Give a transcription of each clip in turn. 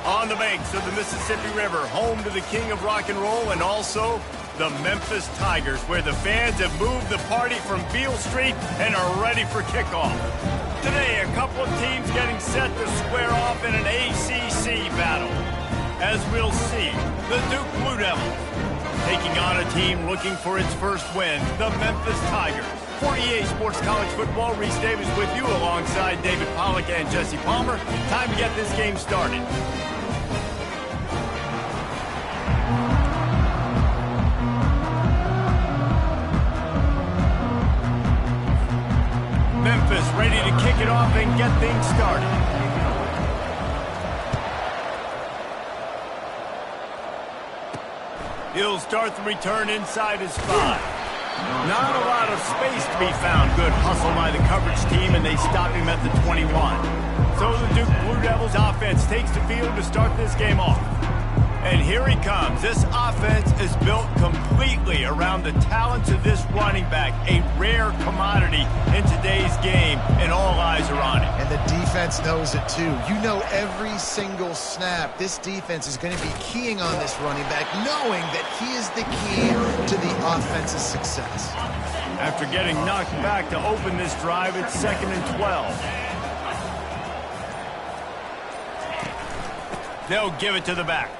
On the banks of the Mississippi River, home to the king of rock and roll and also the Memphis Tigers, where the fans have moved the party from Beale Street and are ready for kickoff. Today, a couple of teams getting set to square off in an ACC battle. As we'll see, the Duke Blue Devils taking on a team looking for its first win, the Memphis Tigers. 48 Sports College Football, Reese Davis with you alongside David Pollack and Jesse Palmer. Time to get this game started. Memphis ready to kick it off and get things started. He'll start the return inside his 5. Not a lot of space to be found. Good hustle by the coverage team, and they stop him at the 21. So the Duke Blue Devils offense takes the field to start this game off. And here he comes. This offense is built completely around the talents of this running back, a rare commodity in today's game, and all eyes are on it. And the defense knows it too. You know every single snap, this defense is going to be keying on this running back, knowing that he is the key to the offense's success. After getting knocked back to open this drive, it's 2nd and 12. They'll give it to the back.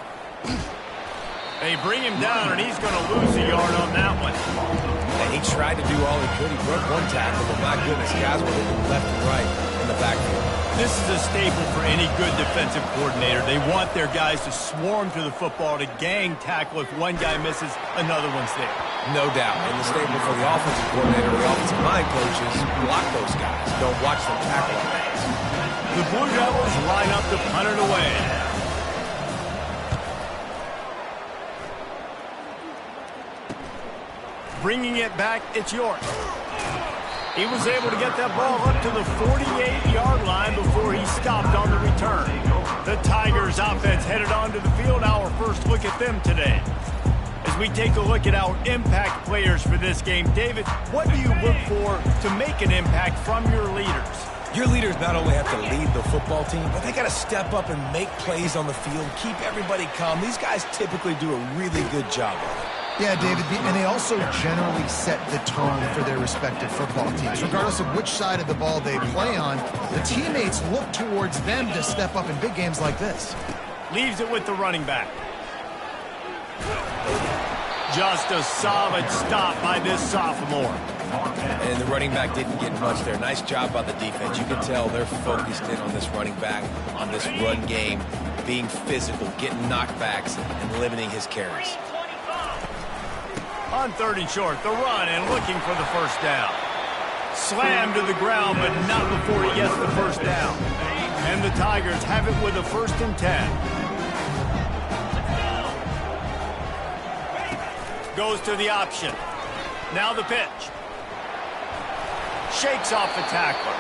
They bring him down, and he's going to lose a yard on that one. And he tried to do all he could. He broke one tackle, but my goodness, guys were looking left and right in the backfield. This is a staple for any good defensive coordinator. They want their guys to swarm to the football, to gang tackle. If one guy misses, another one's there. No doubt. And the staple for the offensive coordinator, the offensive line coaches, block those guys. Don't watch them tackle on guys. The Blue Devils line up to punt it away. Bringing it back, it's York. He was able to get that ball up to the 48-yard line before he stopped on the return. The Tigers offense headed onto the field. Our first look at them today. As we take a look at our impact players for this game, David, what do you look for to make an impact from your leaders? Your leaders not only have to lead the football team, but they got to step up and make plays on the field, keep everybody calm. These guys typically do a really good job of it. Yeah, David, and they also generally set the tone for their respective football teams. Regardless of which side of the ball they play on, the teammates look towards them to step up in big games like this. Leaves it with the running back. Just a solid stop by this sophomore. And the running back didn't get much there. Nice job by the defense. You can tell they're focused in on this running back, on this run game, being physical, getting knockbacks, and limiting his carries. On 3rd and short, the run and looking for the first down. Slammed to the ground, but not before he gets the first down. And the Tigers have it with a 1st and 10. Goes to the option. Now the pitch. Shakes off the tackler.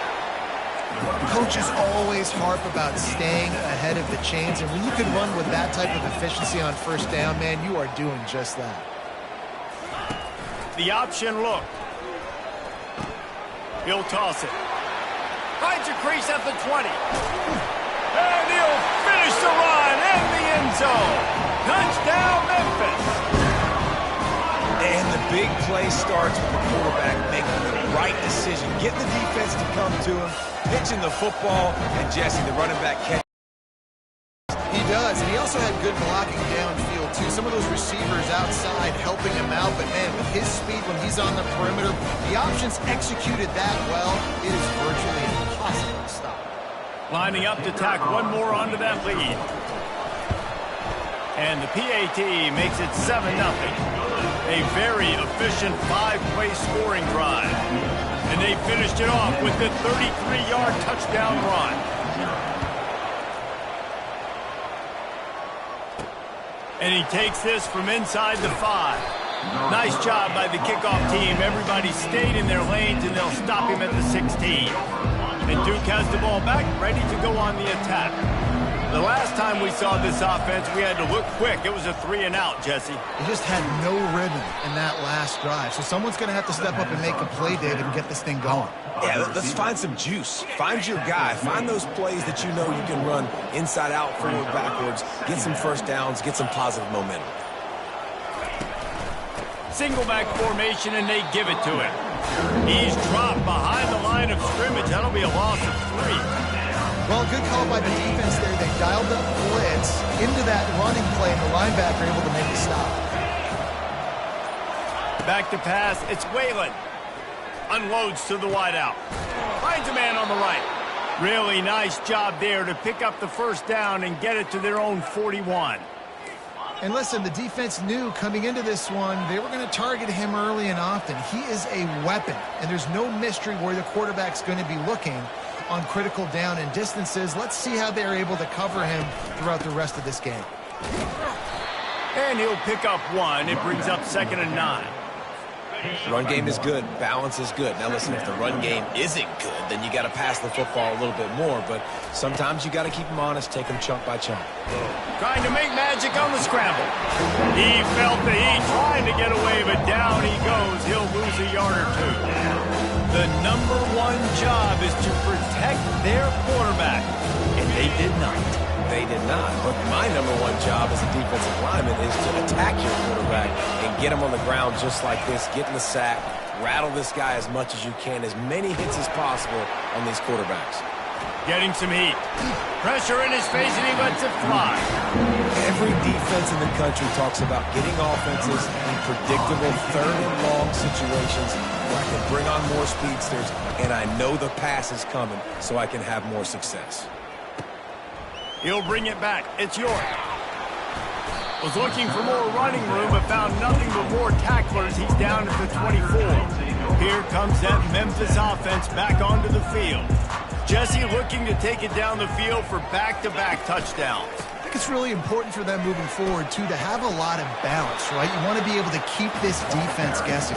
Coaches always harp about staying ahead of the chains, and when you can run with that type of efficiency on 1st down, man, you are doing just that. The option look. He'll toss it. Finds a crease at the 20. And he'll finish the run in the end zone. Touchdown, Memphis. And the big play starts with the quarterback making the right decision, getting the defense to come to him, pitching the football, and Jesse, the running back, catch. He does, and he also had good blocking downfield, too. Some of those receivers outside helping him out, but, man, with his speed when he's on the perimeter, the options executed that well. It is virtually impossible to stop. Lining up to tack one more onto that lead. And the PAT makes it 7-0. A very efficient 5-play scoring drive. And they finished it off with the 33-yard touchdown run. And he takes this from inside the 5. Nice job by the kickoff team. Everybody stayed in their lanes, and they'll stop him at the 16. And Duke has the ball back, ready to go on the attack. The last time we saw this offense, we had to look quick. It was a 3-and-out, Jesse. They just had no rhythm in that last drive. So someone's going to have to step up and make a play, David, and get this thing going. Yeah, let's find some juice. Find your guy. Find those plays that you know you can run inside out, forward, backwards. Get some first downs. Get some positive momentum. Single back formation, and they give it to him. He's dropped behind the line of scrimmage. That'll be a loss of 3. Well, good call by the defense there. They dialed up blitz into that running play, and the linebacker able to make a stop. Back to pass. It's Whalen. Unloads to the wideout. Finds a man on the right. Really nice job there to pick up the first down and get it to their own 41. And listen, the defense knew coming into this one, they were going to target him early and often. He is a weapon, and there's no mystery where the quarterback's going to be looking on critical down and distances. Let's see how they're able to cover him throughout the rest of this game. And he'll pick up 1. It brings up 2nd and 9. Run game is good. Balance is good. Now, listen, if the run game isn't good, then you got to pass the football a little bit more. But sometimes you got to keep them honest, take them chunk by chunk. Trying to make magic on the scramble. He felt the heat, trying to get away, but down he goes. He'll lose a yard or 2. The number 1 job is to protect their quarterback, and they did not. They did not. But my number 1 job as a defensive lineman is to attack your quarterback and get him on the ground just like this, get in the sack, rattle this guy as much as you can, as many hits as possible on these quarterbacks. Getting some heat. Pressure in his face, and he lets it fly. Every defense in the country talks about getting offenses in predictable 3rd and long situations where I can bring on more speedsters, and I know the pass is coming so I can have more success. He'll bring it back. It's York. Was looking for more running room, but found nothing but more tacklers. He's down at the 24. Here comes that Memphis offense back onto the field. Jesse looking to take it down the field for back-to-back touchdowns. I think it's really important for them moving forward, too, to have a lot of balance, right? You want to be able to keep this defense guessing.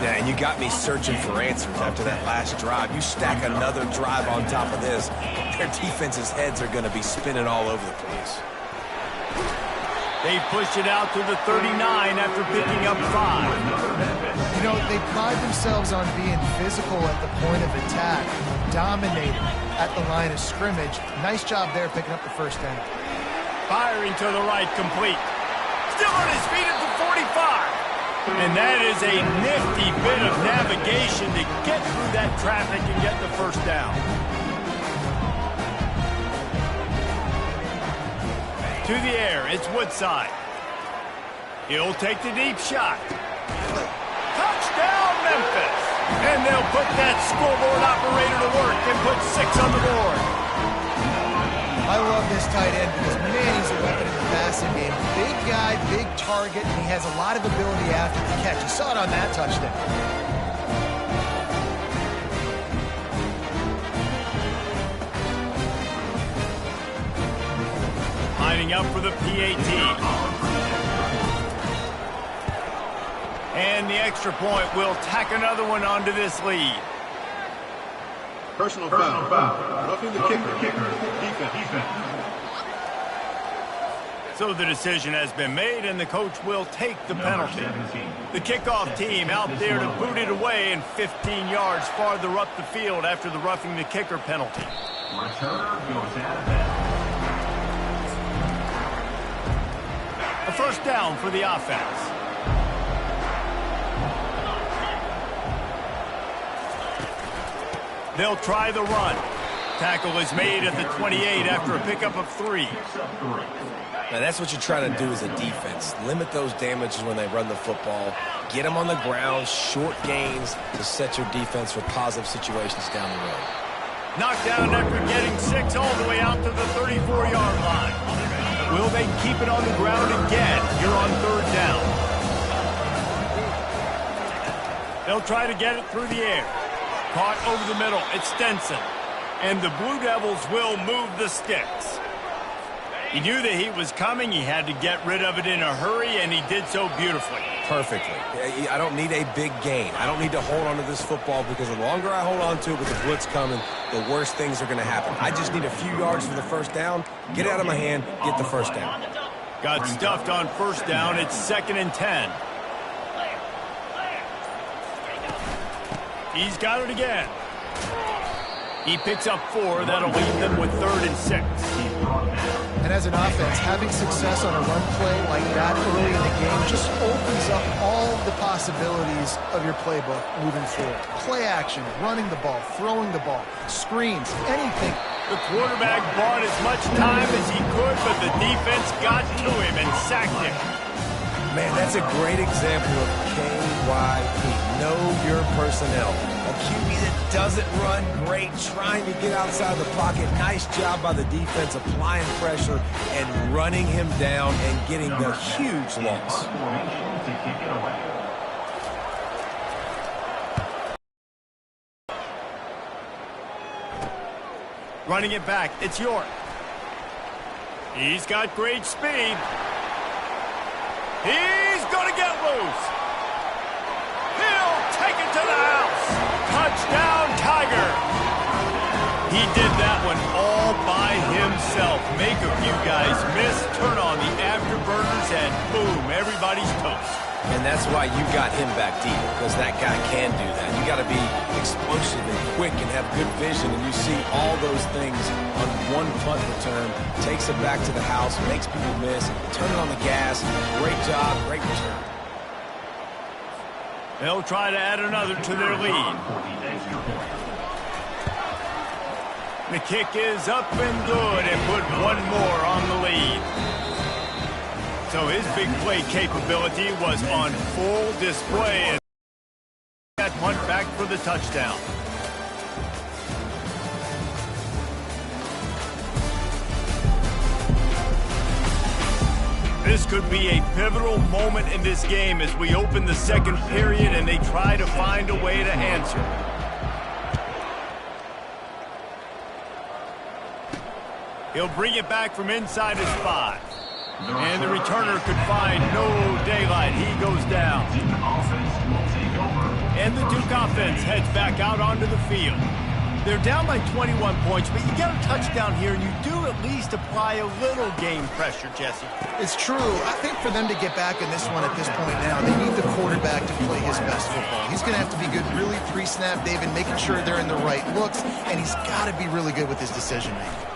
Yeah, and you got me searching for answers after that last drive. You stack another drive on top of this, their defense's heads are going to be spinning all over the place. They push it out to the 39 after picking up 5. You know, they pride themselves on being physical at the point of attack, dominating at the line of scrimmage. Nice job there picking up the first down. Firing to the right, complete. Still on his feet at the 45. And that is a nifty bit of navigation to get through that traffic and get the first down. To the air, it's Woodside. He'll take the deep shot. Touchdown, Memphis! And they'll put that scoreboard operator to work and put 6 on the board. I love this tight end because, man, he's a weapon in the passing game. Big guy, big target, and he has a lot of ability after the catch. You saw it on that touchdown. Lining up for the PAT. And the extra point will tack another one onto this lead. Personal foul. Roughing the kicker. Defense. So the decision has been made, and the coach will take the penalty. The kickoff team out there to boot it away, and 15 yards farther up the field after the roughing the kicker penalty. A first down for the offense. They'll try the run. Tackle is made at the 28 after a pickup of 3. Now, that's what you're trying to do as a defense. Limit those damages when they run the football. Get them on the ground, short gains to set your defense for positive situations down the road. Knocked down after getting 6 all the way out to the 34-yard line. Will they keep it on the ground again here on 3rd down? They'll try to get it through the air. Caught over the middle. It's Stenson. And the Blue Devils will move the sticks. He knew the heat was coming. He had to get rid of it in a hurry, and he did so beautifully. Perfectly. I don't need a big gain. I don't need to hold on to this football because the longer I hold on to it with the blitz coming, the worse things are going to happen. I just need a few yards for the first down, get it out of my hand, get the first down. Got stuffed on first down. It's 2nd and 10. He's got it again. He picks up 4. That'll leave them with 3rd and 6. And as an offense, having success on a run play like that early in the game just opens up all the possibilities of your playbook moving forward. Play action, running the ball, throwing the ball, screens, anything. The quarterback bought as much time as he could, but the defense got to him and sacked him. Man, that's a great example of KYP. Know your personnel. A QB that doesn't run great, trying to get outside the pocket. Nice job by the defense applying pressure and running him down and getting the huge loss. Running it back, it's York. He's got great speed. He's going to get loose. He'll take it to the house. Touchdown, Tiger. He did that one all by himself. Make a few guys miss, turn on the afterburners, and boom, everybody's toast. And that's why you got him back deep, because that guy can do that. You got to be explosive and quick and have good vision, and you see all those things on one punt return. Takes it back to the house, makes people miss, turn it on the gas. Great job, great return. They'll try to add another to their lead. The kick is up and good and put one more on the lead. So his big play capability was on full display, and that punt back for the touchdown. This could be a pivotal moment in this game as we open the second period and they try to find a way to answer. He'll bring it back from inside his 5. And the returner could find no daylight. He goes down. And the Duke offense heads back out onto the field. They're down by 21 points, but you get a touchdown here, and you do at least apply a little game pressure, Jesse. It's true. I think for them to get back in this one at this point now, they need the quarterback to play his best football. He's going to have to be good really pre-snap, David, making sure they're in the right looks, and he's got to be really good with his decision-making.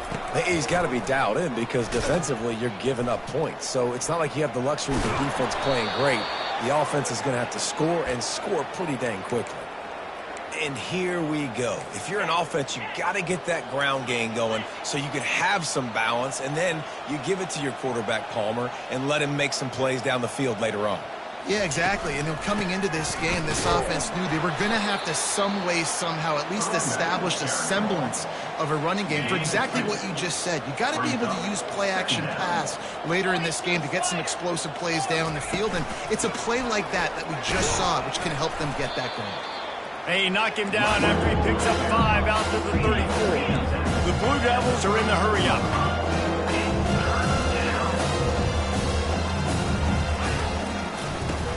He's got to be dialed in because defensively you're giving up points. So it's not like you have the luxury of the defense playing great. The offense is going to have to score and score pretty dang quickly. And here we go. If you're an offense, you got to get that ground game going so you can have some balance, and then you give it to your quarterback, Palmer, and let him make some plays down the field later on. Yeah, exactly. And then coming into this game, this offense knew they were going to have to some way, somehow, at least establish a semblance of a running game for exactly what you just said. You got to be able to use play-action pass later in this game to get some explosive plays down the field, and it's a play like that we just saw, which can help them get that going. They knock him down after he picks up 5 out to the 34. The Blue Devils are in the hurry-up.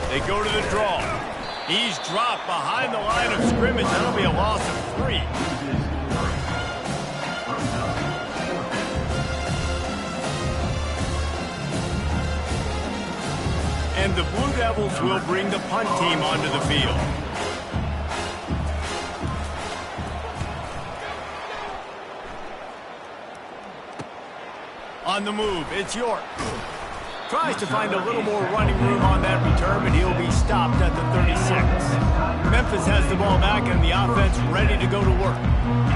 They go to the draw. He's dropped behind the line of scrimmage. That'll be a loss of 3. And the Blue Devils will bring the punt team onto the field. On the move, it's York. Tries to find a little more running room on that return, but he'll be stopped at the 36. Memphis has the ball back and the offense ready to go to work.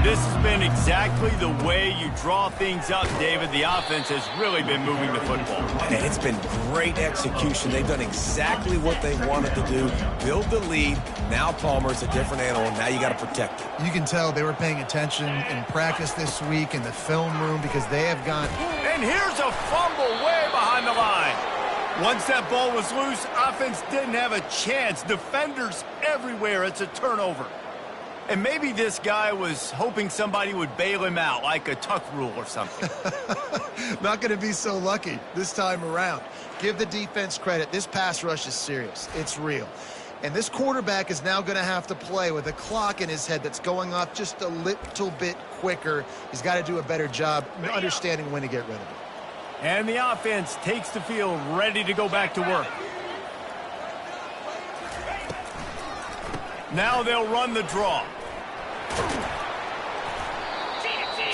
This has been exactly the way you draw things up, David. The offense has really been moving the football. And it's been great execution. They've done exactly what they wanted to do. Build the lead. Now Palmer's a different animal. Now you got to protect it. You can tell they were paying attention in practice this week in the film room because they have gone. And here's a fumble way behind the line. Once that ball was loose, offense didn't have a chance. Defenders everywhere. It's a turnover. And maybe this guy was hoping somebody would bail him out, like a tuck rule or something. Not going to be so lucky this time around. Give the defense credit. This pass rush is serious. It's real. And this quarterback is now going to have to play with a clock in his head that's going off just a little bit quicker. He's got to do a better job understanding when to get rid of it. And the offense takes the field ready to go back to work. Now they'll run the draw.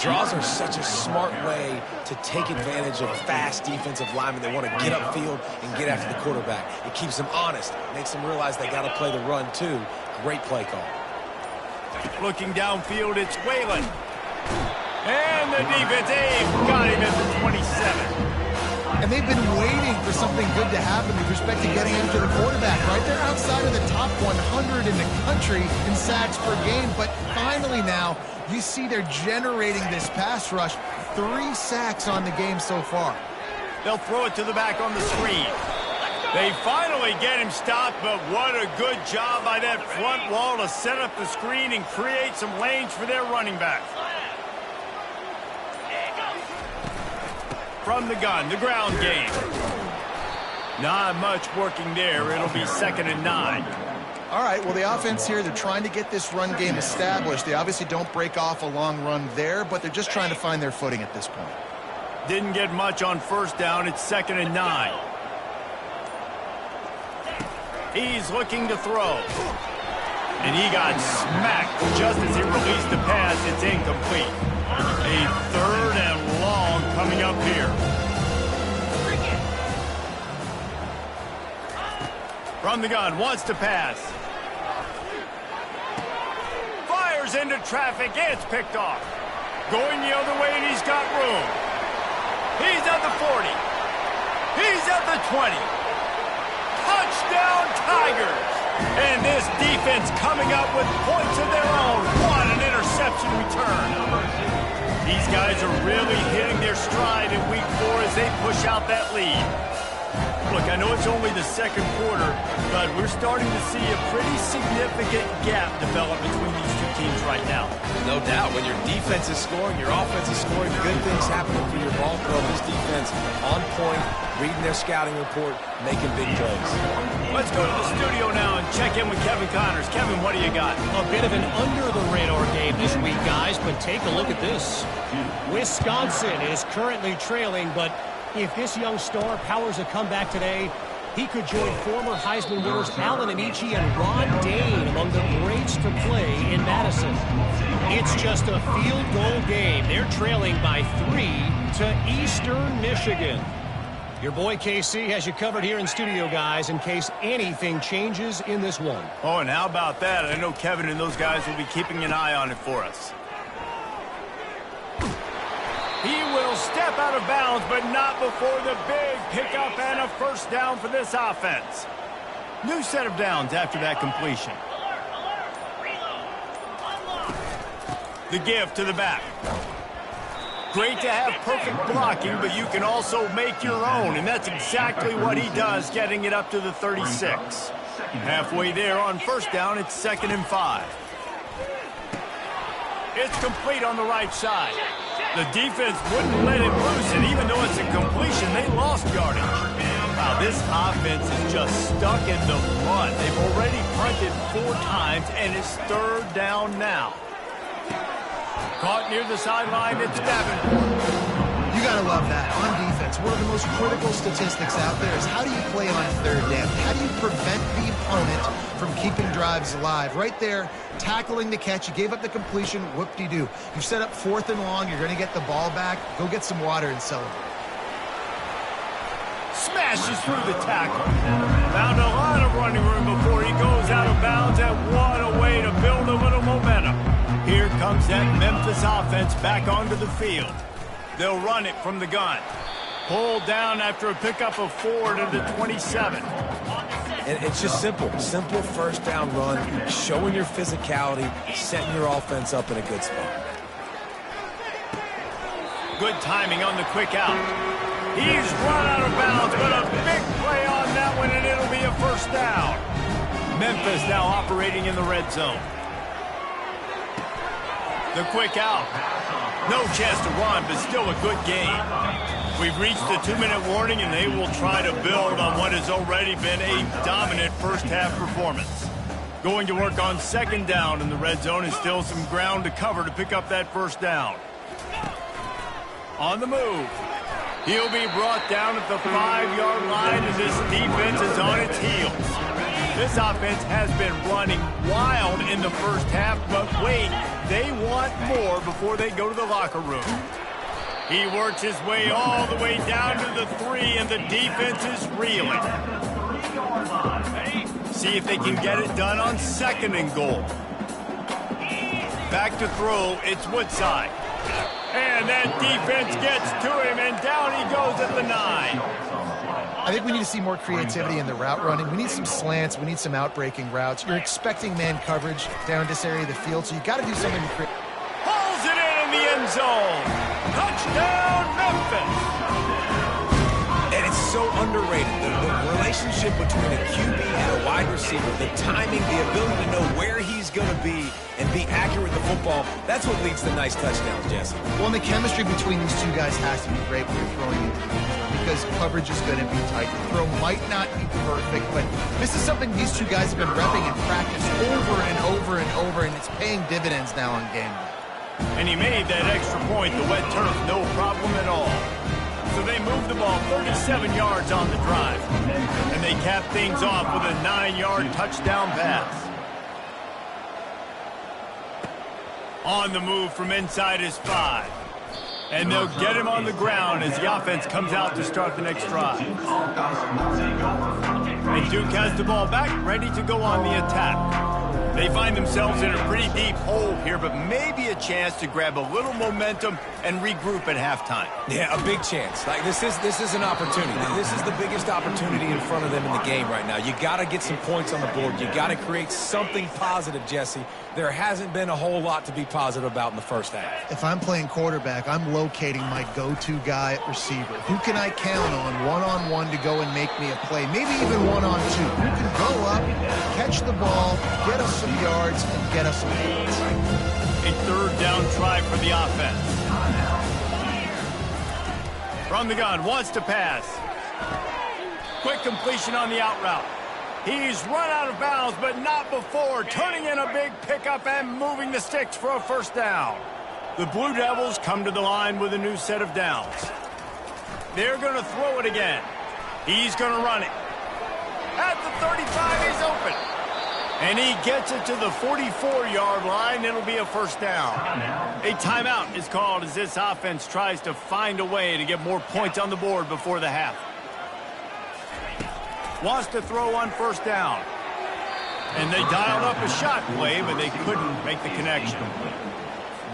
Draws are such a smart way to take advantage of fast defensive linemen. They want to get upfield and get after the quarterback. It keeps them honest, makes them realize they got to play the run too. Great play call. Looking downfield, it's Whalen. And the defense, got him at the 27. And they've been waiting for something good to happen with respect to getting after the quarterback, right? They're outside of the top 100 in the country in sacks per game, but finally now you see they're generating this pass rush. 3 sacks on the game so far. They'll throw it to the back on the screen. They finally get him stopped, but what a good job by that front wall to set up the screen and create some lanes for their running back. From the gun, the ground game. Not much working there. It'll be 2nd and 9. All right, well, the offense here, they're trying to get this run game established. They obviously don't break off a long run there, but they're just trying to find their footing at this point. Didn't get much on 1st down. It's 2nd and 9. He's looking to throw. And he got smacked just as he released the pass. It's incomplete. A 3rd and long coming up here. From the gun, wants to pass. Fires into traffic, it's picked off. Going the other way, and he's got room. He's at the 40. He's at the 20. Touchdown, Tigers! And this defense coming up with points of their own. What an interception return. These guys are really hitting their stride in week 4 as they push out that lead. Look, I know it's only the 2nd quarter, but we're starting to see a pretty significant gap develop between these two teams right now. No doubt. When your defense is scoring, your offense is scoring, good things happening for your ball club. This defense on point, reading their scouting report, making big plays. Let's go to the studio now and check in with Kevin Connors. Kevin, what do you got? A bit of an under-the-radar game this week, guys, but take a look at this. Wisconsin is currently trailing, but if this young star powers a comeback today, he could join former Heisman winners Allen Amici and Ron Dane among the greats to play in Madison. It's just a field goal game. They're trailing by 3 to Eastern Michigan. Your boy KC has you covered here in studio, guys, in case anything changes in this one. Oh, and how about that? I know Kevin and those guys will be keeping an eye on it for us. He will step out of bounds, but not before the big pickup and a 1st down for this offense. New set of downs after that completion. The give to the back. Great to have perfect blocking, but you can also make your own, and that's exactly what he does, getting it up to the 36. Halfway there on 1st down, it's 2nd and 5. It's complete on the right side. The defense wouldn't let it loose, and even though it's a completion, they lost yardage. Wow, this offense is just stuck in the mud. They've already punted 4 times, and it's 3rd down now. Caught near the sideline, it's Davenport. You got to love that. On defense, one of the most critical statistics out there is how do you play on 3rd down? How do you prevent the opponent from keeping drives alive? Right there, tackling the catch. You gave up the completion. Whoop-de-doo. You set up 4th and long. You're going to get the ball back. Go get some water and celebrate. Smashes through the tackle. Found a lot of running room before he goes out of bounds, and what a way to build a little momentum. Here comes that Memphis offense back onto the field. They'll run it from the gun. Pulled down after a pickup of 4 to the 27. And it's just simple. Simple 1st down run, showing your physicality, setting your offense up in a good spot. Good timing on the quick out. He's run out of bounds, but a big play on that one, and it'll be a 1st down. Memphis now operating in the red zone. The quick out. No chance to run, but still a good gain. We've reached the 2-minute warning, and they will try to build on what has already been a dominant first-half performance. Going to work on second down in the red zone, and still some ground to cover to pick up that first down. On the move. He'll be brought down at the 5-yard line, and this defense is on its heels. This offense has been running wild in the first half, but wait, they want more before they go to the locker room. He works his way all the way down to the 3, and the defense is reeling. See if they can get it done on second and goal. Back to throw, it's Woodside. And that defense gets to him, and down he goes at the 9. I think we need to see more creativity in the route running. We need some slants. We need some out-breaking routes. You're expecting man coverage down this area of the field, so you got to do something to create. Pulls it in the end zone. Touchdown, Memphis. And it's so underrated. The relationship between a QB and a wide receiver, the timing, the ability to know where he's going to be and be accurate with the football, that's what leads to nice touchdowns, Jesse. Well, and the chemistry between these two guys has to be great when you're throwing into the end zone because coverage is going to be tight. The throw might not be perfect, but this is something these two guys have been repping in practice over and over and over, and it's paying dividends now on game day. And he made that extra point, the wet turf, no problem at all. So they move the ball 37 yards on the drive. And they cap things off with a 9-yard touchdown pass. On the move from inside his 5. And they'll get him on the ground as the offense comes out to start the next drive. And Duke has the ball back, ready to go on the attack. They find themselves in a pretty deep hole here, but maybe a chance to grab a little momentum and regroup at halftime. Yeah, a big chance. Like this is an opportunity. This is the biggest opportunity in front of them in the game right now. You got to get some points on the board. You got to create something positive, Jesse. There hasn't been a whole lot to be positive about in the first half. If I'm playing quarterback, I'm locating my go-to guy at receiver. Who can I count on one-on-one to go and make me a play? Maybe even one-on-two. Who can go up, catch the ball, get us some yards, and get us some points. A third down try for the offense. From the gun, wants to pass. Quick completion on the out route. He's run out of bounds, but not before, turning in a big pickup and moving the sticks for a first down. The Blue Devils come to the line with a new set of downs. They're going to throw it again. He's going to run it. At the 35, he's open. And he gets it to the 44-yard line. It'll be a first down. A timeout is called as this offense tries to find a way to get more points on the board before the half. Wants to throw on first down. And they dialed up a shot play, but they couldn't make the connection.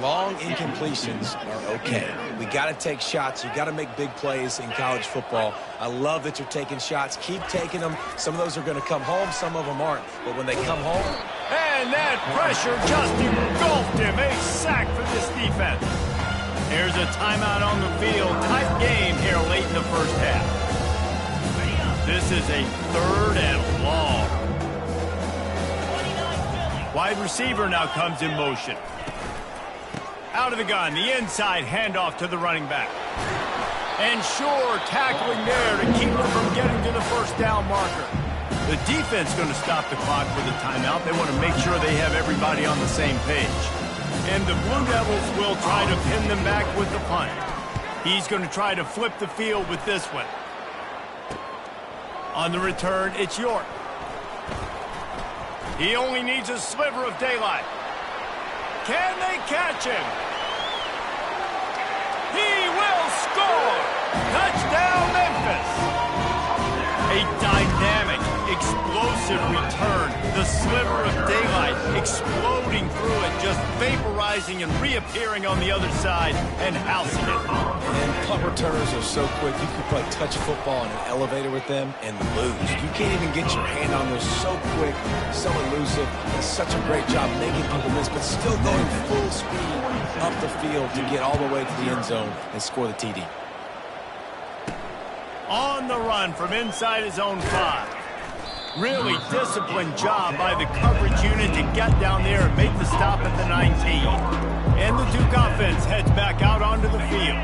Long incompletions are okay. We got to take shots. You got to make big plays in college football. I love that you're taking shots. Keep taking them. Some of those are going to come home. Some of them aren't. But when they come home... And that pressure just engulfed him. A sack for this defense. Here's a timeout on the field. Tight game here late in the first half. This is a third and long. Wide receiver now comes in motion. Out of the gun, the inside handoff to the running back. And sure, tackling there to keep them from getting to the first down marker. The defense going to stop the clock with a timeout. They want to make sure they have everybody on the same page. And the Blue Devils will try to pin them back with the punt. He's going to try to flip the field with this one. On the return, it's York. He only needs a sliver of daylight. Can they catch him? He will score! Touchdown, Memphis! A dynamic, explosive return. The sliver of daylight exploding through it, just vaporizing and reappearing on the other side and housing it. And punt returners are so quick. You could probably touch football in an elevator with them and lose. You can't even get your hand on them. So quick, so elusive. It's such a great job making people miss, but still going full speed up the field to get all the way to the end zone and score the TD. On the run from inside his own 5. Really disciplined job by the coverage unit to get down there and make the stop at the 19. And the Duke offense heads back out onto the field.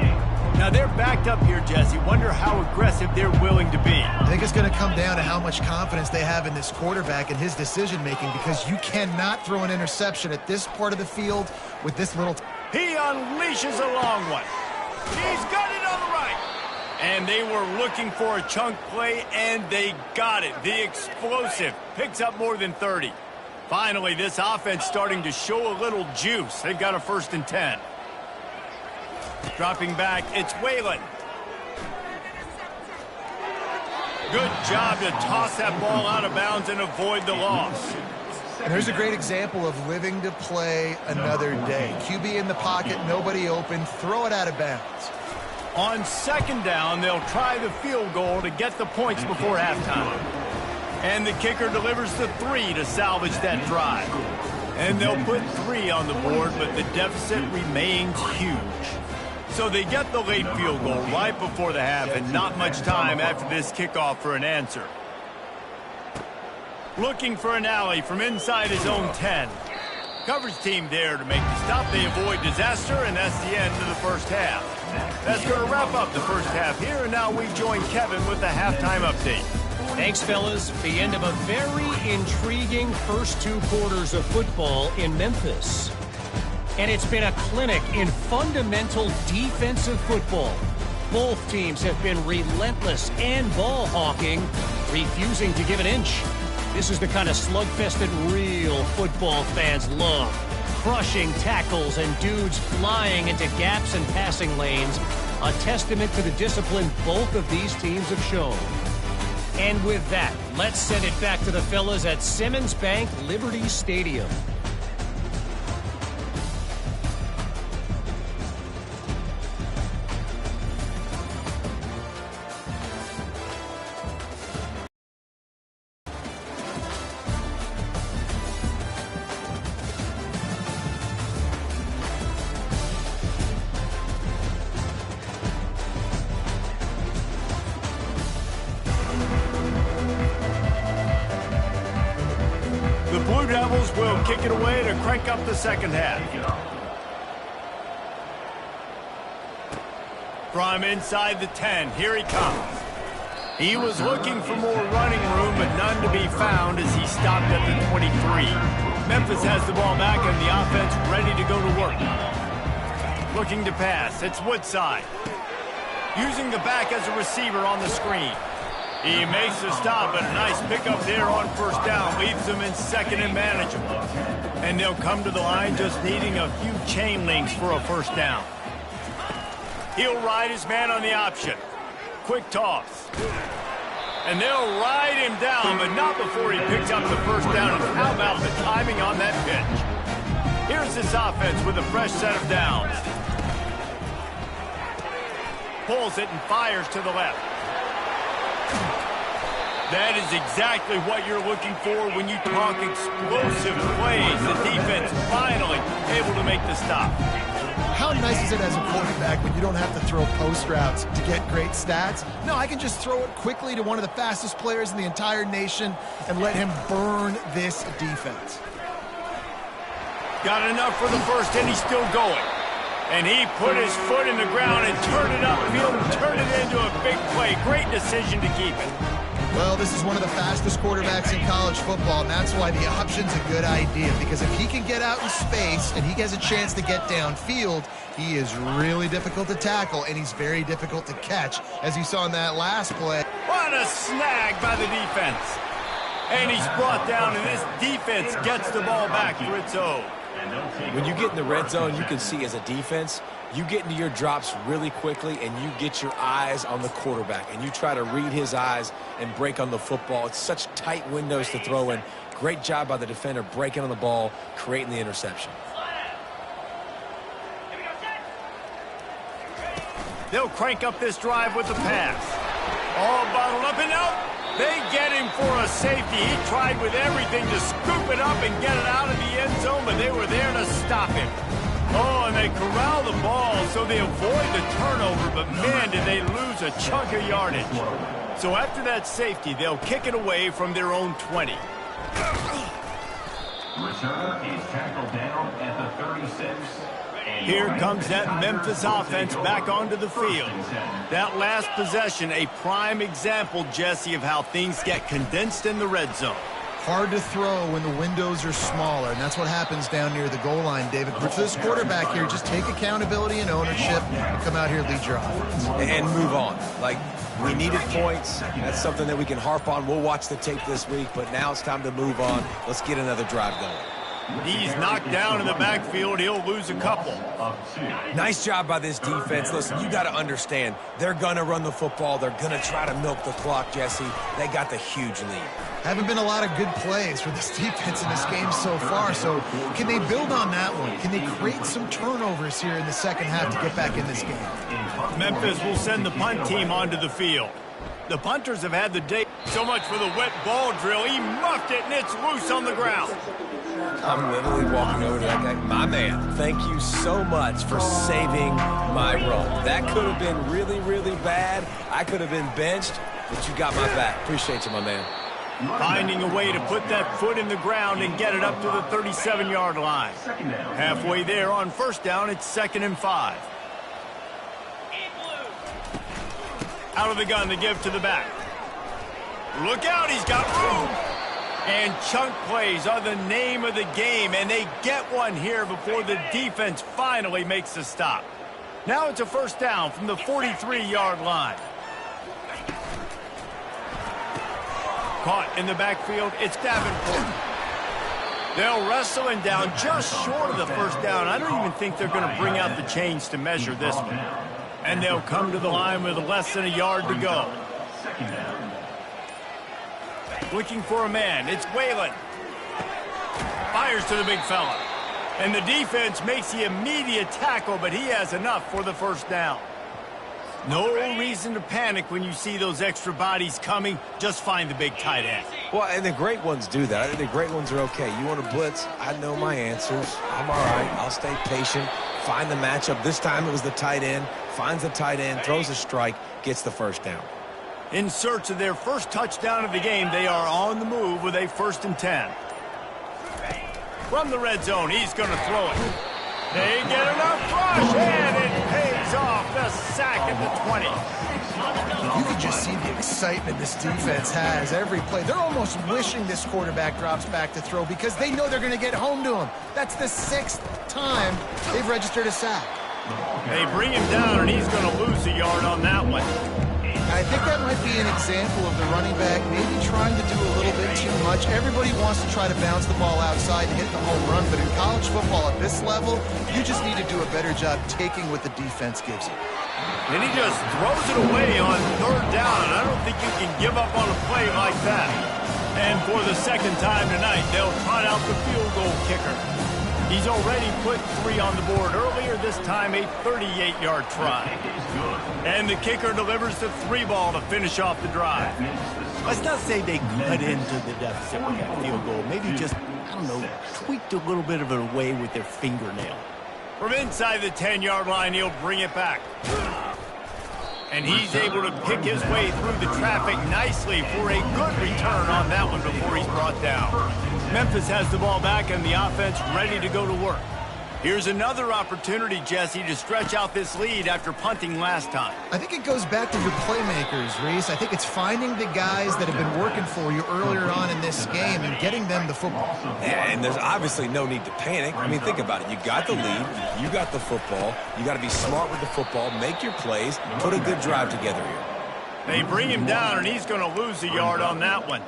Now they're backed up here, Jesse. Wonder how aggressive they're willing to be. I think it's going to come down to how much confidence they have in this quarterback and his decision-making, because you cannot throw an interception at this part of the field with this little... He unleashes a long one. He's got it on the right. And they were looking for a chunk play, and they got it. The explosive picks up more than 30. Finally, this offense starting to show a little juice. They've got a 1st and 10. Dropping back, it's Whalen. Good job to toss that ball out of bounds and avoid the loss. And there's a great example of living to play another day. QB in the pocket, nobody open, throw it out of bounds. On 2nd down, they'll try the field goal to get the points before halftime. And the kicker delivers the 3 to salvage that drive. And they'll put 3 on the board, but the deficit remains huge. So they get the late field goal right before the half, and not much time after this kickoff for an answer. Looking for an alley from inside his own 10. Coverage team there to make the stop. They avoid disaster, and that's the end of the first half. That's going to wrap up the first half here, and now we join Kevin with the halftime update. Thanks, fellas. The end of a very intriguing first 2 quarters of football in Memphis. And it's been a clinic in fundamental defensive football. Both teams have been relentless and ball hawking, refusing to give an inch. This is the kind of slugfest that real football fans love. Crushing tackles and dudes flying into gaps and passing lanes. A testament to the discipline both of these teams have shown. And with that, let's send it back to the fellas at Simmons Bank Liberty Stadium. Will kick it away to crank up the second half. From inside the 10, here he comes. He was looking for more running room, but none to be found as he stopped at the 23. Memphis has the ball back and the offense ready to go to work. Looking to pass, it's Woodside. Using the back as a receiver on the screen. He makes the stop, but a nice pickup there on 1st down. Leaves them in 2nd and manageable. And they'll come to the line just needing a few chain links for a 1st down. He'll ride his man on the option. Quick toss. And they'll ride him down, but not before he picks up the 1st down. And how about the timing on that pitch? Here's this offense with a fresh set of downs. Pulls it and fires to the left. That is exactly what you're looking for when you talk explosive plays. The defense finally able to make the stop. How nice is it as a quarterback when you don't have to throw post routes to get great stats? No, I can just throw it quickly to one of the fastest players in the entire nation and let him burn this defense. Got enough for the 1st, and he's still going. And he put his foot in the ground and turned it upfield and turned it into a big play. Great decision to keep it. Well, this is one of the fastest quarterbacks in college football, and that's why the option's a good idea. Because if he can get out in space and he has a chance to get downfield, he is really difficult to tackle, and he's very difficult to catch, as you saw in that last play. What a snag by the defense. And he's brought down, and this defense gets the ball back for its own. When you get in the red zone, you can see as a defense, you get into your drops really quickly and you get your eyes on the quarterback and you try to read his eyes and break on the football. It's such tight windows to throw in. Great job by the defender breaking on the ball, creating the interception. They'll crank up this drive with the pass. All bottled up and out. They get him for a safety. He tried with everything to scoop it up and get it out of the end zone, but they were there to stop him. Oh, and they corral the ball so they avoid the turnover, but man, did they lose a chunk of yardage. So after that safety, they'll kick it away from their own 20. Returner is tackled down at the 36. Here comes that Memphis offense back onto the field. That last possession, a prime example, Jesse, of how things get condensed in the red zone. Hard to throw when the windows are smaller, and that's what happens down near the goal line, David. But for this quarterback here, just take accountability and ownership and come out here and lead your offense. And move on. Like, we needed points. That's something that we can harp on. We'll watch the tape this week, but now it's time to move on. Let's get another drive going. He's knocked down in the backfield. He'll lose a couple. Nice job by this defense. Listen, you got to understand, they're going to run the football. They're going to try to milk the clock, Jesse. They got the huge lead. Haven't been a lot of good plays for this defense in this game so far, so can they build on that one? Can they create some turnovers here in the second half to get back in this game? Memphis will send the punt team onto the field. The punters have had the day. So much for the wet ball drill. He muffed it, and it's loose on the ground. I'm literally walking over to that guy. My man, thank you so much for saving my run. That could have been really, really bad. I could have been benched, but you got my back. Appreciate you, my man. Finding a way to put that foot in the ground and get it up to the 37-yard line. Halfway there on first down, it's 2nd and 5. Out of the gun to give to the back. Look out, he's got room. And chunk plays are the name of the game, and they get one here before the defense finally makes a stop. Now it's a first down from the 43-yard line. Caught in the backfield, it's Davenport. They'll wrestle him down just short of the first down. I don't even think they're going to bring out the chains to measure this one. And they'll come to the line with less than a yard to go. Looking for a man. It's Whalen. Fires to the big fella. And the defense makes the immediate tackle, but he has enough for the first down. No reason to panic when you see those extra bodies coming. Just find the big tight end. Well, and the great ones do that. I think the great ones are okay. You want to blitz? I know my answers. I'm all right. I'll stay patient. Find the matchup. This time it was the tight end. Finds the tight end, throws a strike, gets the first down. In search of their first touchdown of the game, they are on the move with a 1st and 10. From the red zone, he's going to throw it. They get enough rush, and it pays off. The sack at the 20. You can just see the excitement this defense has every play. They're almost wishing this quarterback drops back to throw because they know they're going to get home to him. That's the 6th time they've registered a sack. They bring him down, and he's going to lose a yard on that one. I think that might be an example of the running back maybe trying to do a little bit too much. Everybody wants to try to bounce the ball outside and hit the home run, but in college football at this level, you just need to do a better job taking what the defense gives you. And he just throws it away on 3rd down. I don't think you can give up on a play like that. And for the 2nd time tonight, they'll trot out the field goal kicker. He's already put 3 on the board earlier, this time a 38-yard try. And the kicker delivers the 3 ball to finish off the drive. Let's not say they cut into the deficit with that field goal. Maybe just, I don't know, tweaked a little bit of it away with their fingernail. From inside the 10-yard line, he'll bring it back. And he's able to pick his way through the traffic nicely for a good return on that one before he's brought down. Memphis has the ball back and the offense ready to go to work. Here's another opportunity, Jesse, to stretch out this lead after punting last time. I think it goes back to your playmakers, Reese. I think it's finding the guys that have been working for you earlier on in this game and getting them the football. And there's obviously no need to panic. I mean, think about it. You got the lead. You got the football. You got to be smart with the football. Make your plays. Put a good drive together here. They bring him down, and he's going to lose a yard on that one.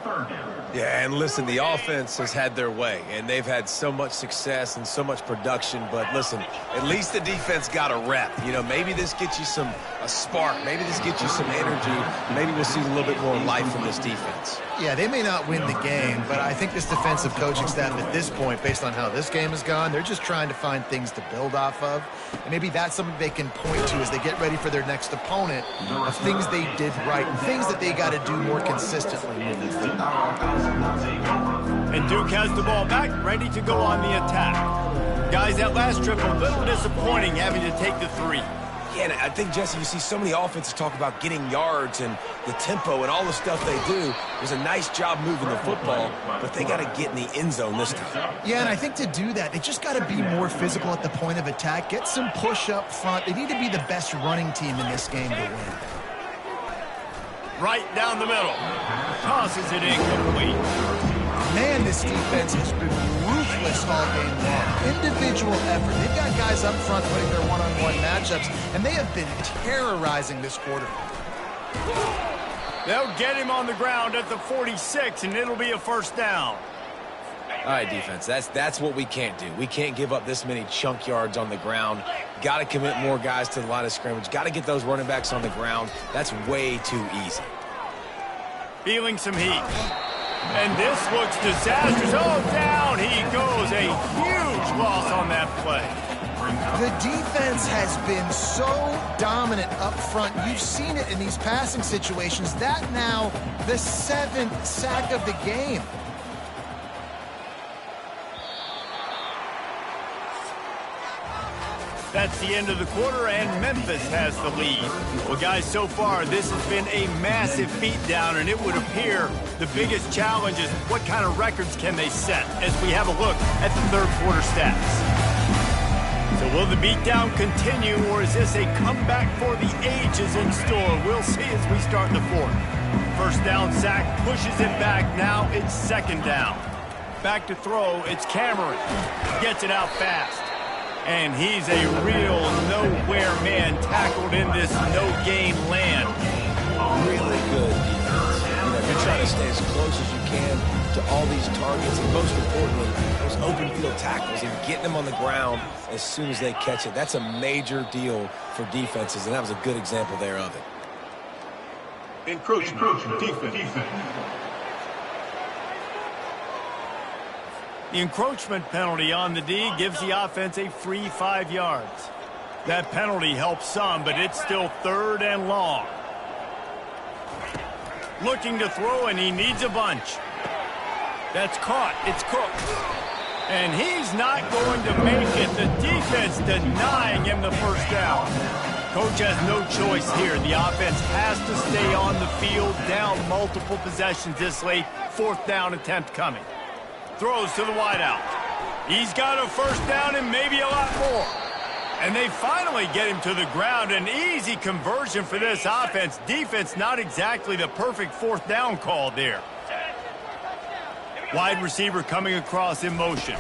Yeah, and listen, the offense has had their way, and they've had so much success and so much production. But listen, at least the defense got a rep. You know, maybe this gets you a spark. Maybe this gets you some energy. Maybe we'll see a little bit more life from this defense. Yeah, they may not win the game, but I think this defensive coaching staff at this point, based on how this game has gone, they're just trying to find things to build off of. And maybe that's something they can point to as they get ready for their next opponent of things they did right and things that they got to do more consistently moving forward. And Duke has the ball back, ready to go on the attack. Guys, that last trip, a little disappointing having to take the 3. Yeah, and I think, Jesse, you see so many offenses talk about getting yards and the tempo and all the stuff they do. It was a nice job moving the football, but they got to get in the end zone this time. Yeah, and I think to do that, they just got to be more physical at the point of attack, get some push up front. They need to be the best running team in this game to win. Right down the middle. Tosses it incomplete. Man, this defense has been ruthless all game long. Individual effort. They've got guys up front putting their one-on-one matchups, and they have been terrorizing this quarter. They'll get him on the ground at the 46, and it'll be a first down. All right, defense, that's what we can't do. We can't give up this many chunk yards on the ground. Got to commit more guys to the line of scrimmage. Got to get those running backs on the ground. That's way too easy. Feeling some heat. And this looks disastrous. Oh, down he goes. A huge loss on that play. The defense has been so dominant up front. You've seen it in these passing situations. That now the 7th sack of the game. That's the end of the quarter, and Memphis has the lead. Well, guys, so far, this has been a massive beatdown, and it would appear the biggest challenge is what kind of records can they set as we have a look at the third quarter stats. So will the beatdown continue, or is this a comeback for the ages in store? We'll see as we start the fourth. First down sack pushes it back. Now it's second down. Back to throw, it's Cameron. Gets it out fast. And he's a real nowhere man tackled in this no-gain land. Really good defense. You're trying to stay as close as you can to all these targets, and most importantly, those open field tackles and getting them on the ground as soon as they catch it. That's a major deal for defenses, and that was a good example there of it. Encroachment. Defense. The encroachment penalty on the D gives the offense a free 5 yards. That penalty helps some, but it's still third and long. Looking to throw, and he needs a bunch. That's caught. It's Cook. And he's not going to make it. The defense denying him the first down. Coach has no choice here. The offense has to stay on the field, down multiple possessions this late. Fourth down attempt coming. Throws to the wideout. He's got a first down and maybe a lot more. And they finally get him to the ground. An easy conversion for this offense. Defense not exactly the perfect fourth down call there. Wide receiver coming across in motion.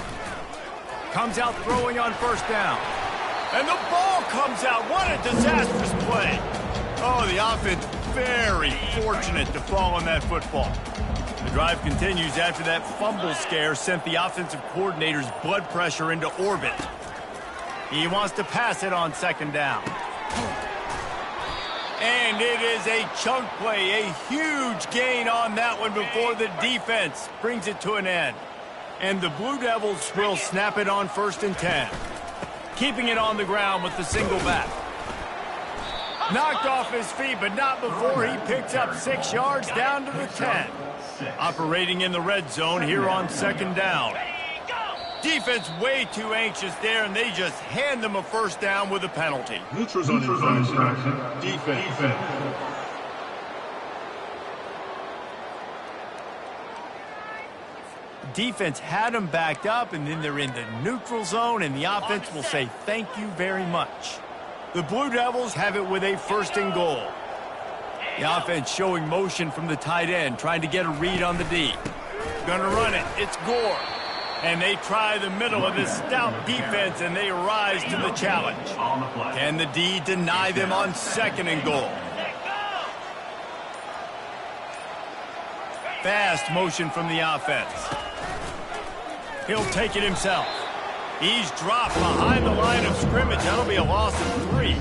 Comes out throwing on first down. And the ball comes out. What a disastrous play. Oh, the offense very fortunate to fall on that football. The drive continues after that fumble scare sent the offensive coordinator's blood pressure into orbit. He wants to pass it on second down. And it is a chunk play, a huge gain on that one before the defense brings it to an end. And the Blue Devils will snap it on 1st and 10. Keeping it on the ground with the single back. Knocked off his feet, but not before he picks up 6 yards down to the 10. Operating in the red zone here on second down. Defense way too anxious there, and they just hand them a first down with a penalty. Neutral zone infraction. Defense. Defense had them backed up, and then they're in the neutral zone, and the offense will say thank you very much. The Blue Devils have it with a 1st and goal. The offense showing motion from the tight end, trying to get a read on the D. Gonna run it. It's Gore. And they try the middle of this stout defense, and they rise to the challenge. Can the D deny them on 2nd and goal? Fast motion from the offense. He'll take it himself. He's dropped behind the line of scrimmage. That'll be a loss of 3.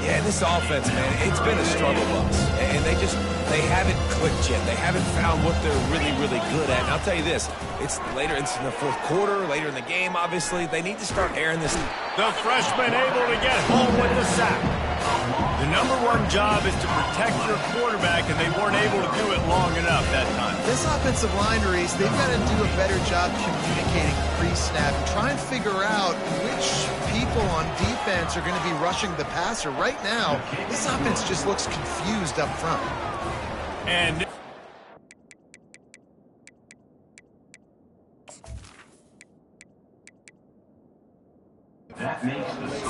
Yeah, this offense, man, it's been a struggle bus. And they haven't clicked yet. They haven't found what they're really, really good at. And I'll tell you this, it's in the fourth quarter, later in the game, obviously. They need to start airing this. The freshman able to get home with the sack. The #1 job is to protect your quarterback, and they weren't able to do it long enough that time. This offensive line, Reese, they've got to do a better job communicating pre-snap and try and figure out which people on defense are going to be rushing the passer. Right now, this offense just looks confused up front. And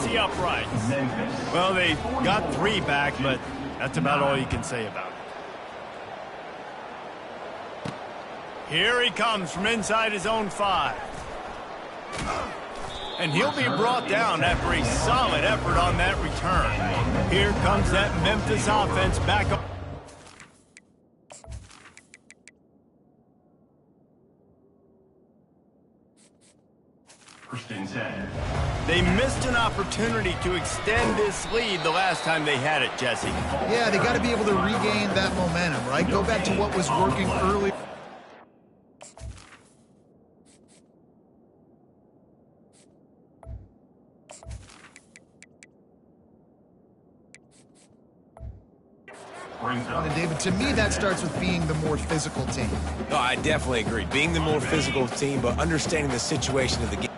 see upright. Well, they got 3 back, but that's about all you can say about it. Here he comes from inside his own 5. And he'll be brought down after a solid effort on that return. Here comes that Memphis offense back up. They missed an opportunity to extend this lead the last time they had it, Jesse. Yeah, they got to be able to regain that momentum, right? Go back to what was working early. And David, to me, that starts with being the more physical team. No, I definitely agree. Being the more physical team, but understanding the situation of the game.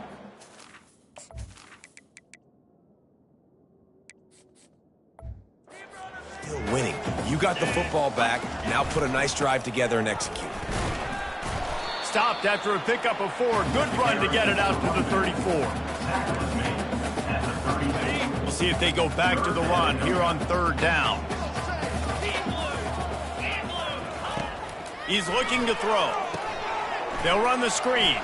Still winning. You got the football back. Now put a nice drive together and execute. Stopped after a pickup of 4. Good run to get it out to the 34. We'll see if they go back to the run here on 3rd down. He's looking to throw. They'll run the screen.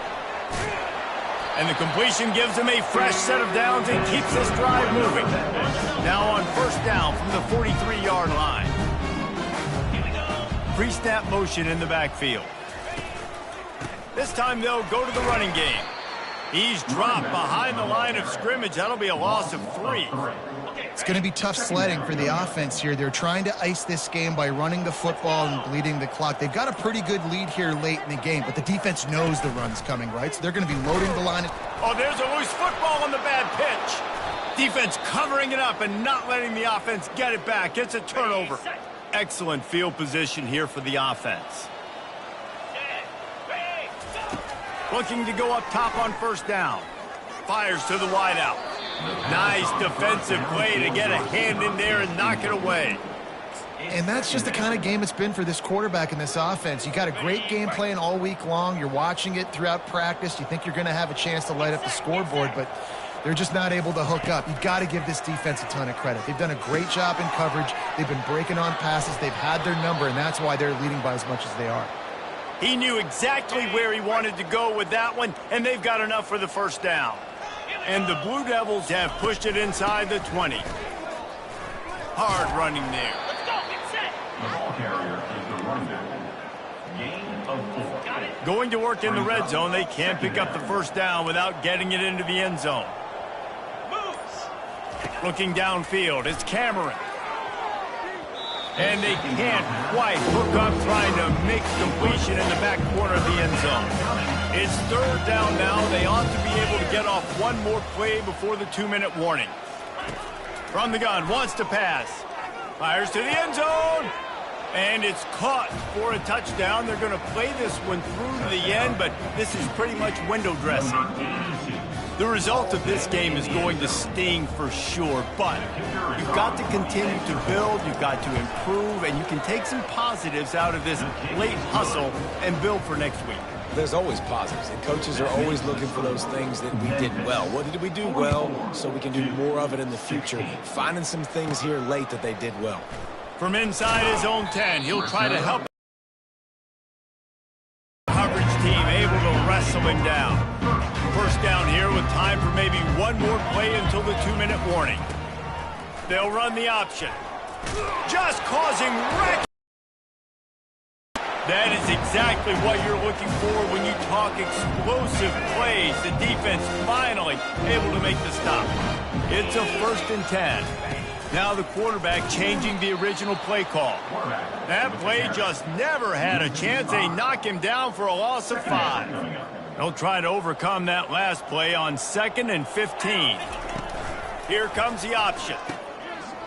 And the completion gives him a fresh set of downs and keeps this drive moving. Now on 1st down from the 43-yard line. Pre-snap motion in the backfield. This time they'll go to the running game. He's dropped behind the line of scrimmage. That'll be a loss of 3. It's going to be tough sledding for the offense here. They're trying to ice this game by running the football and bleeding the clock. They've got a pretty good lead here late in the game, but the defense knows the run's coming, right? So they're going to be loading the line. Oh, there's a loose football on the bad pitch. Defense covering it up and not letting the offense get it back. It's a turnover. Excellent field position here for the offense. Looking to go up top on 1st down. Fires to the wideout. Nice defensive play to get a hand in there and knock it away. And that's just the kind of game it's been for this quarterback in this offense. You got a great game plan all week long. You're watching it throughout practice. You think you're going to have a chance to light up the scoreboard, but they're just not able to hook up. You've got to give this defense a ton of credit. They've done a great job in coverage. They've been breaking on passes. They've had their number, and that's why they're leading by as much as they are. He knew exactly where he wanted to go with that one, and they've got enough for the 1st down. And the Blue Devils have pushed it inside the 20. Hard running there. Let's go. Get set. The ball carrier is the running back. Gain of 4. Got it. Going to work in the red zone. They can't pick up the 1st down without getting it into the end zone. Moves. Looking downfield, it's Cameron. And they can't quite hook up trying to make completion in the back corner of the end zone. It's 3rd down now. They ought to be able to get off one more play before the 2-minute warning. From the gun, wants to pass. Fires to the end zone. And it's caught for a touchdown. They're going to play this one through to the end, but this is pretty much window dressing. The result of this game is going to sting for sure, but you've got to continue to build, you've got to improve, and you can take some positives out of this late hustle and build for next week. There's always positives, and coaches are always looking for those things that we did well. What did we do well so we can do more of it in the future? Finding some things here late that they did well. From inside his own 10, he'll try to help the coverage team, able to wrestle him down. 1st down here with time for maybe one more play until the 2-minute warning. They'll run the option. Just causing wreck. That is exactly what you're looking for when you talk explosive plays. The defense finally able to make the stop. It's a 1st and 10. Now the quarterback changing the original play call. That play just never had a chance. They knock him down for a loss of 5. They'll try to overcome that last play on 2nd and 15. Here comes the option.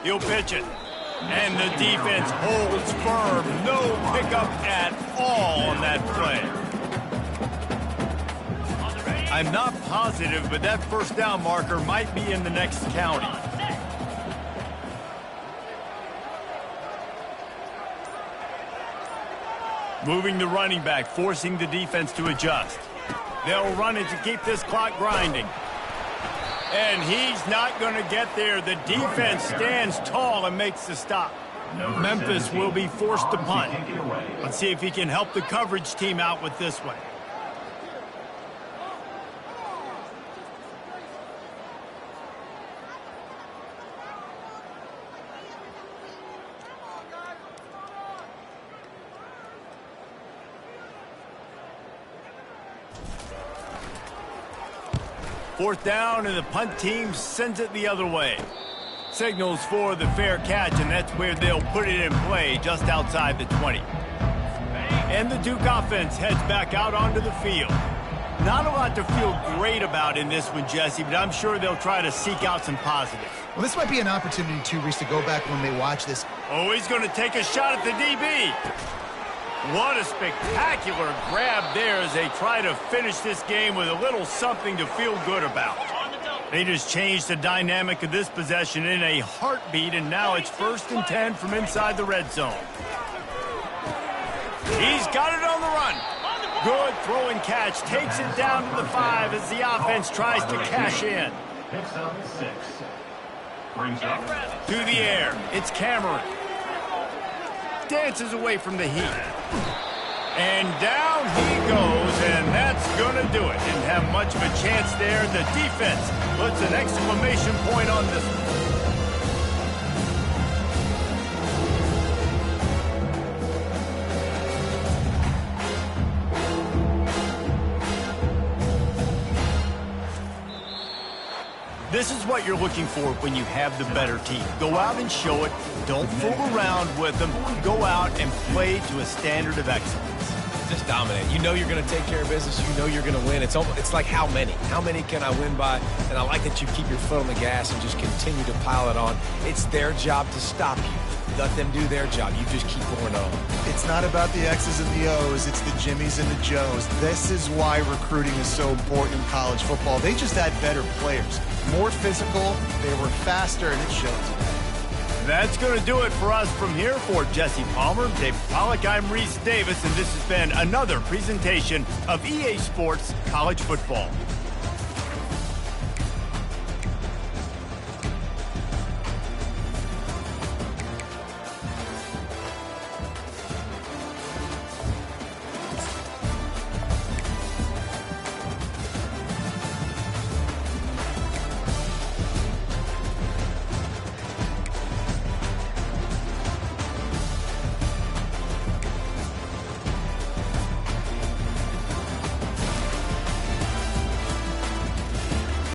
He'll pitch it. And the defense holds firm. No pickup at all on that play. I'm not positive, but that first down marker might be in the next county. Moving the running back, forcing the defense to adjust. They'll run it to keep this clock grinding. And he's not going to get there. The defense stands tall and makes the stop. Memphis will be forced to punt. Let's see if he can help the coverage team out with this one. Fourth down, and the punt team sends it the other way. Signals for the fair catch, and that's where they'll put it in play, just outside the 20. And the Duke offense heads back out onto the field. Not a lot to feel great about in this one, Jesse, but I'm sure they'll try to seek out some positives. Well, this might be an opportunity, too, Reese, to go back when they watch this. Oh, he's going to take a shot at the DB. What a spectacular grab there as they try to finish this game with a little something to feel good about. They just changed the dynamic of this possession in a heartbeat, and now it's 1st and 10 from inside the red zone. He's got it on the run. Good throw and catch. Takes it down to the 5 as the offense tries to cash in. Through the air, it's Cameron. Dances away from the heat. And down he goes, and that's going to do it. Didn't have much of a chance there. The defense puts an exclamation point on this one. This is what you're looking for when you have the better team. Go out and show it. Don't fool around with them. Go out and play to a standard of excellence. Just dominate. You know you're going to take care of business. You know you're going to win. It's like how many? How many can I win by? And I like that you keep your foot on the gas and just continue to pile it on. It's their job to stop you. Let them do their job. You just keep going on. It's not about the X's and the O's. It's the Jimmies and the Joes. This is why recruiting is so important in college football. They just had better players. More physical, they were faster, and it shows. That's going to do it for us from here. For Jesse Palmer, Dave Pollack, I'm Reese Davis, and this has been another presentation of EA Sports College Football.